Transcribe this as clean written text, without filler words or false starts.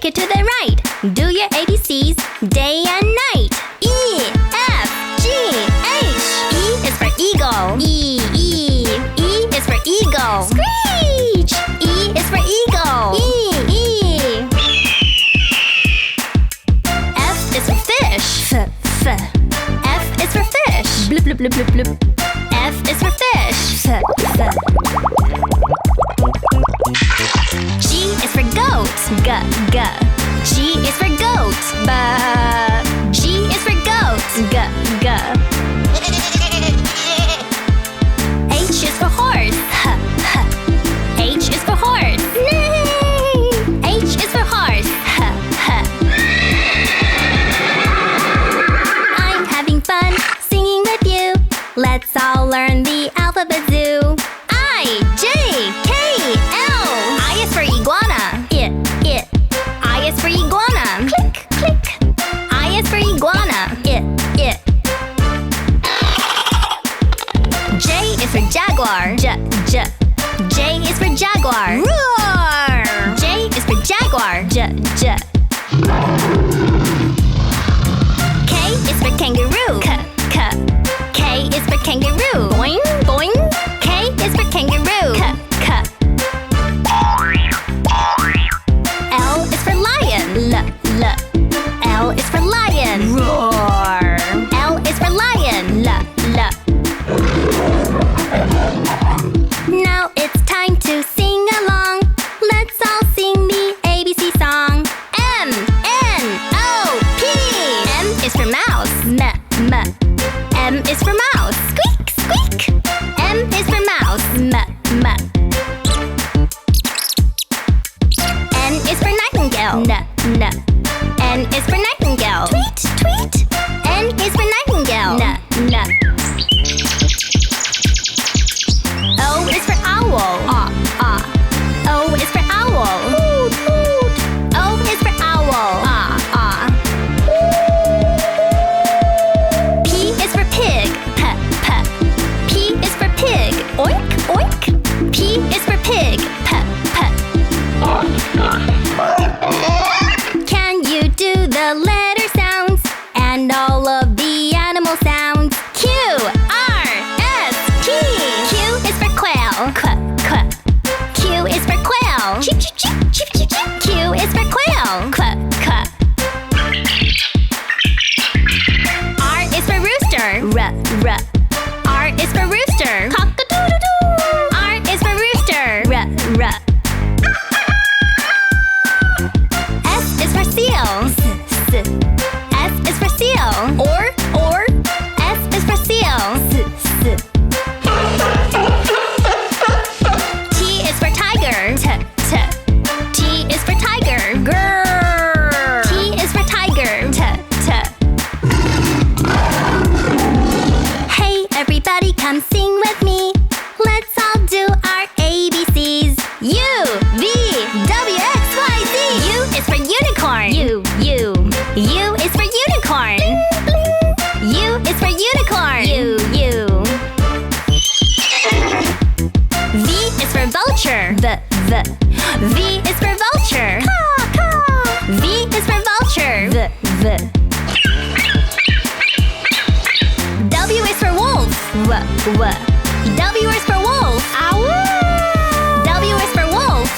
it to the right. Do your ABCs day and night. E, F, G, H. E is for eagle. E is for eagle. Screech! E is for eagle. E. F is for fish. F is for fish. Bloop, bloop, bloop, bloop, bloop. F is for fish. G is for goat. G. G is for goat. B. G is for goat. G. H is for horse. H is for horse. H is for horse. I'm having fun singing with you. Let's all learn the alphabet zoo. I, J, K, L. I is for iguana. It. I is for iguana. Click, click. I is for iguana. It. J is for jaguar. J. J is for jaguar. Roar! J is for jaguar. J. K is for kangaroo. K. K is for kangaroo. Boing, boing. K is for kangaroo. K. L is for lion. L. L is for lion. Roar! L is for lion. L. Now it's time to sing along. Let's all sing the ABC song. M, N, O, P. M is for mouse. M. M is for mouse. Squeak, squeak. M is for mouse. M. N is for nightingale. N. N is for nightingale. Tweet, tweet. N is for nightingale. N. O is for owl. O is for owl. Hoot, hoot. O is for owl. P is for pig. P. P is for pig. Oink, oink. P is for pig. P. Can you do the letter sounds and all of the animal sounds? Q, R, S, T. Q is for quail. Q is for quail. Cheep, cheep, cheep, cheep, cheep, cheep. Q is for quail. R is for rooster. R is for rooster. Cock-a-doodle-doo. R is for rooster. S is for seal. S is for seal. Or. S is for seal. T is for tiger. T is for tiger. Grrr. T is for tiger. Hey everybody, come sing with me. Let's all do our ABCs. U, V, W, X, Y, Z. U is for unicorn. U is for unicorn. U is for unicorn. U. V is for vulture. V is for vulture. V is for vulture. W is for wolf. W is for wolf. Ow! W is for wolf.